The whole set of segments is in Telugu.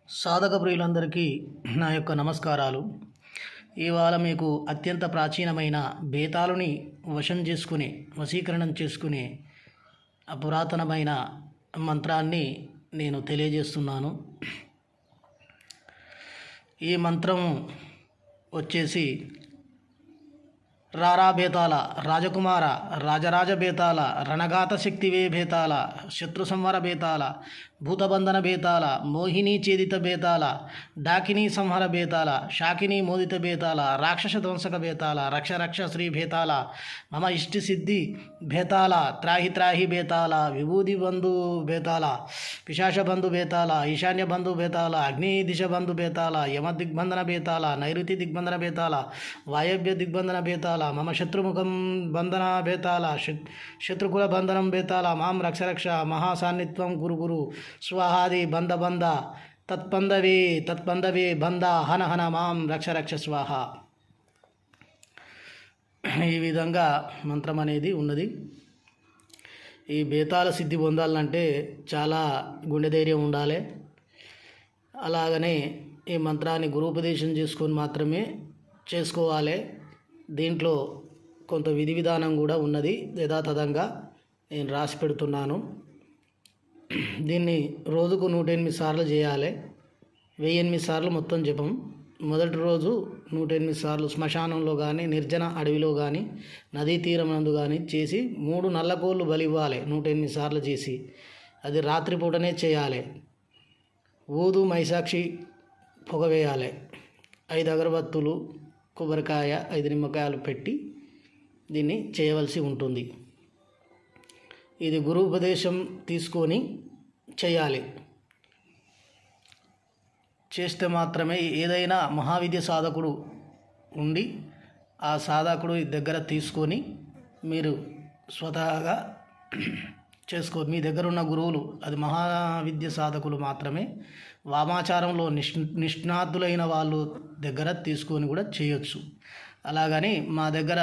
సాధక ప్రియులందరికీ నా యొక్క నమస్కారాలు. ఇవాళ మీకు అత్యంత ప్రాచీనమైన బేతాళుని వశీకరణం చేసుకునే పురాతనమైన మంత్రాన్ని నేను తెలియజేస్తున్నాను. ఈ మంత్రం వచ్చేసి రారా బేతాళ, రాజకుమార, రాజరాజ బేతాళ, రణగాత శక్తివే బేతాళ, శత్రు సంవర బేతాళ, భూతబంధన బేతాళ, మోహిని ఛేదిత బేతాళ, డాకిని సంహర బేతాళ, శాకిని మోదిత బేతాళ, రాక్షస ధ్వంసక బేతాళ, రక్ష రక్ష శ్రీ బేతాళ, మమ ఇష్టి సిద్ధి బేతాళ, త్రాహి త్రాహి బేతాళ, విభూది బంధు బేతాళ, పిశాచ బంధు బేతాళ, ఈశాన్య బంధు బేతాళ, అగ్ని దిశ బంధు బేతాళ, యమ దిగ్బంధన బేతాళ, నైరుతి దిగ్బంధన బేతాళ, వాయవ్య దిగ్బంధన బేతాళ, మమ శత్రుముఖం బంధన బేతాళ, శత్రుకుల బంధనం బేతాళ, మాం రక్ష రక్ష మహాసాన్నిత్వం గురు గురు స్వాహాది బంధ బంధ తత్పందవే బంధ హన హన మాం రక్ష రక్ష స్వాహ. ఈ విధంగా మంత్రం అనేది ఉన్నది. ఈ బేతాళ సిద్ధి పొందాలంటే చాలా గుండె ధైర్యం ఉండాలి. అలాగనే ఈ మంత్రాన్ని గురూపదేశం చేసుకొని మాత్రమే చేసుకోవాలి. దీంట్లో కొంత విధి విధానం కూడా ఉన్నది. యథాతథంగా నేను రాసి పెడుతున్నాను. దీన్ని రోజుకు 108 సార్లు చేయాలి. 1008 సార్లు మొత్తం జపం. మొదటి రోజు 108 సార్లు శ్మశానంలో కానీ, నిర్జన అడవిలో కానీ, నదీ తీరం నందు కానీ చేసి 3 నల్లకోళ్ళు బలి ఇవ్వాలి. 108 సార్లు చేసి అది రాత్రిపూటనే చేయాలి. ఊదు మైసాక్షి పొగ వేయాలి. 5 అగరబత్తులు, కొబ్బరికాయ, 5 నిమ్మకాయలు పెట్టి దీన్ని చేయవలసి ఉంటుంది. ఇది గురూపదేశం తీసుకొని చేయాలి. చేస్తే మాత్రమే ఏదైనా మహావిద్య సాధకుడు ఉండి ఆ సాధకుడు దగ్గర తీసుకొని మీరు స్వతహాగా మీ దగ్గర ఉన్న గురువులు, అది మహావిద్య సాధకులు మాత్రమే, వామాచారంలో నిష్ణాతులైన వాళ్ళు దగ్గర తీసుకొని కూడా చేయొచ్చు. అలాగని మా దగ్గర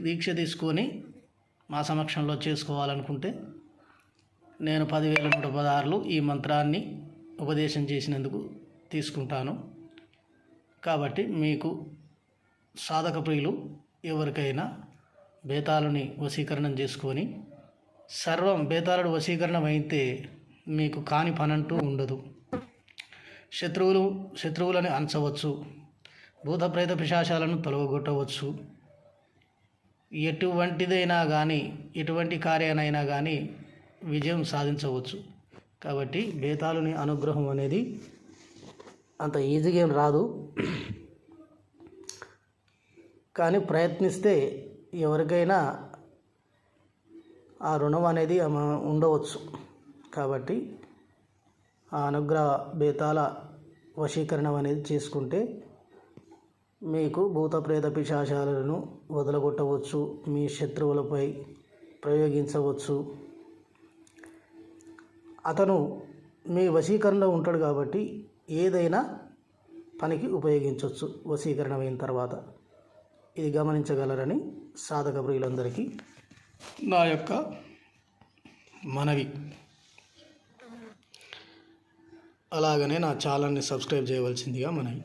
దీక్ష తీసుకొని మా సమక్షంలో చేసుకోవాలనుకుంటే నేను 10,116 ఈ మంత్రాన్ని ఉపదేశం చేసినందుకు తీసుకుంటాను. కాబట్టి మీకు సాధక ప్రియులు ఎవరికైనా బేతాళుని వశీకరణం చేసుకొని సర్వం బేతాళుడు వశీకరణం అయితే మీకు కాని పనంటూ ఉండదు. శత్రువులను అంచవచ్చు, భూత ప్రేత పిశాచాలను తొలగొట్టవచ్చు. ఎటువంటిదైనా కానీ, ఎటువంటి కార్యానైనా కానీ విజయం సాధించవచ్చు. కాబట్టి బేతాళుని అనుగ్రహం అనేది అంత ఈజీగా ఏం రాదు. కానీ ప్రయత్నిస్తే ఎవరికైనా ఆ రుణం అనేది ఉండవచ్చు. కాబట్టి ఆ అనుగ్రహ బేతాళ వశీకరణం అనేది చేసుకుంటే మీకు భూత ప్రేత పిశాచాలను వదలగొట్టవచ్చు, మీ శత్రువులపై ప్రయోగించవచ్చు. అతను మీ వశీకరణలో ఉంటాడు కాబట్టి ఏదైనా పనికి ఉపయోగించవచ్చు వశీకరణ అయిన తర్వాత. ఇది గమనించగలరని సాధక ప్రియులందరికీ నా యొక్క మనవి. అలాగనే నా ఛానల్ని సబ్స్క్రైబ్ చేయవలసిందిగా మనవి.